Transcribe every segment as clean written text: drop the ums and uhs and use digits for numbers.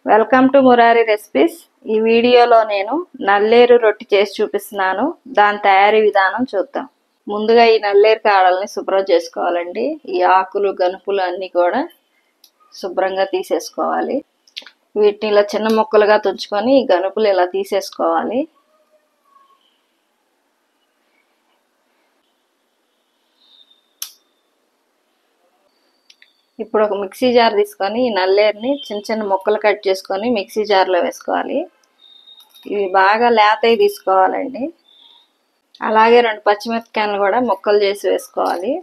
Welcome to Murari recipes. ఈ వీడియోలో నేను నల్లేరు రొట్టి చేసి చూపిస్తున్నాను. దాని తయారీ విధానం చూద్దాం. ముందుగా ఈ నల్లేరు కాడల్ని శుభ్రం చేసుకోవాలండి. ఈ ఆకులు గనుపులు అన్నీ కూడా శుభ్రంగా తీసేసుకోవాలి. వీటిని ఇలా చిన్న ముక్కలుగా తుంచుకొని ఈ గనుపులు ఇలా తీసేసుకోవాలి. ఇప్పుడు ఒక మిక్సీ జార్ తీసుకొని ఈ నల్లేరుని చిన్న చిన్న ముక్కలు కట్ చేసుకొని మిక్సీ జార్లో వేసుకోవాలి. ఇవి బాగా లేతవి తీసుకోవాలండి. అలాగే 2 పచ్చిమిరపకాయలు కూడా ముక్కలు చేసి వేసుకోవాలి.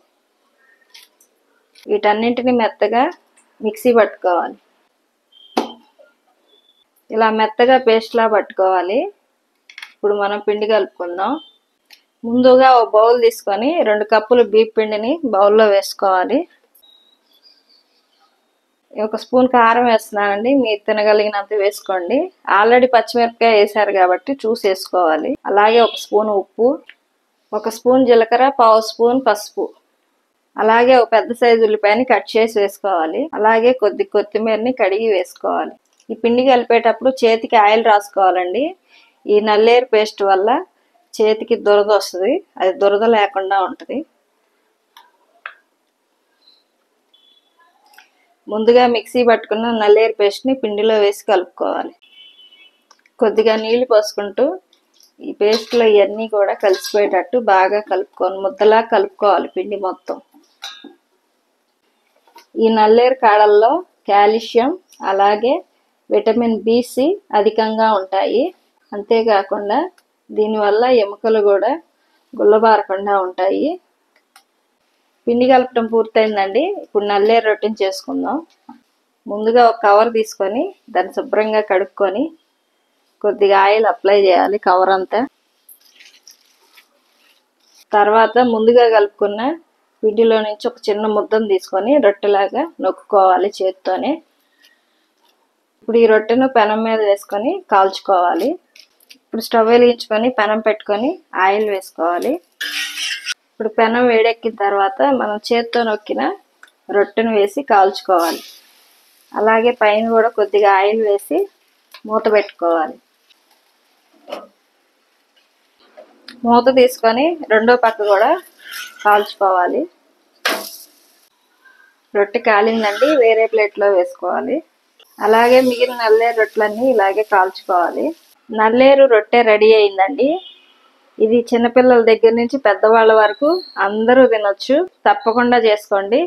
వీటన్నింటిని మెత్తగా మిక్సీ పట్టుకోవాలి. ఇలా మెత్తగా పేస్ట్లా పట్టుకోవాలి. ఇప్పుడు మనం పిండి కలుపుకుందాం. ముందుగా ఒక బౌల్ తీసుకొని 2 కప్పులు బియ్యం పిండిని బౌల్లో వేసుకోవాలి. 1 స్పూన్ కారం వేస్తున్నానండి. మీరు తినగలిగినంత వేసుకోండి. ఆల్రెడీ పచ్చిమిరపకాయ వేసారు కాబట్టి చూసి వేసుకోవాలి. అలాగే 1 స్పూన్ ఉప్పు, 1 స్పూన్ జీలకర్ర, 1/2 స్పూన్ పసుపు, అలాగే ఒక పెద్ద సైజు ఉల్లిపాయని కట్ చేసి వేసుకోవాలి. అలాగే కొత్తిమీరని కడిగి వేసుకోవాలి. ఈ పిండి కలిపేటప్పుడు చేతికి ఆయిల్ రాసుకోవాలండి. ఈ నల్లేరు పేస్ట్ వల్ల చేతికి దురద వస్తుంది. అది దురద లేకుండా ఉంటుంది. ముందుగా మిక్సీ పట్టుకున్న నల్లేరు పేస్ట్ని పిండిలో వేసి కలుపుకోవాలి. కొద్దిగా నీళ్లు పోసుకుంటూ ఈ పేస్ట్లో ఇవన్నీ కూడా కలిసిపోయేటట్టు బాగా కలుపుకొని ముద్దలా కలుపుకోవాలి పిండి మొత్తం. ఈ నల్లేరు కాడల్లో కాల్షియం అలాగే విటమిన్ B6 అధికంగా ఉంటాయి. అంతేకాకుండా దీనివల్ల ఎముకలు కూడా గుల్లబారకుండా ఉంటాయి. పిండి కలపడం పూర్తయిందండి. ఇప్పుడు నల్లేరు రొట్టిని చేసుకుందాం. ముందుగా ఒక కవర్ తీసుకొని దాన్ని శుభ్రంగా కడుక్కొని కొద్దిగా ఆయిల్ అప్లై చేయాలి కవర్ అంతా. తర్వాత ముందుగా కలుపుకున్న పిండిలో నుంచి ఒక చిన్న ముద్దను తీసుకొని రొట్టెలాగా నొక్కుకోవాలి చేత్తోనే. ఇప్పుడు ఈ రొట్టెను పెనం మీద వేసుకొని కాల్చుకోవాలి. ఇప్పుడు స్టవ్ వెలిగించుకొని పెనం పెట్టుకొని ఆయిల్ వేసుకోవాలి. ఇప్పుడు పెనం వేడెక్కిన తర్వాత మనం చేత్తో నొక్కిన రొట్టెను వేసి కాల్చుకోవాలి. అలాగే పైన కూడా కొద్దిగా ఆయిల్ వేసి మూత పెట్టుకోవాలి. మూత తీసుకొని రెండో పక్క కూడా కాల్చుకోవాలి. రొట్టె కాలిందండి. వేరే ప్లేట్లో వేసుకోవాలి. అలాగే మిగిలిన నల్లేరు రొట్టెలన్నీ ఇలాగే కాల్చుకోవాలి. నల్లేరు రొట్టె రెడీ అయిందండి. ఇది చిన్నపిల్లల దగ్గర నుంచి పెద్దవాళ్ళ వరకు అందరూ తినొచ్చు. తప్పకుండా చేసుకోండి.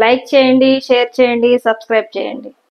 లైక్ చేయండి, షేర్ చేయండి, సబ్స్క్రైబ్ చేయండి.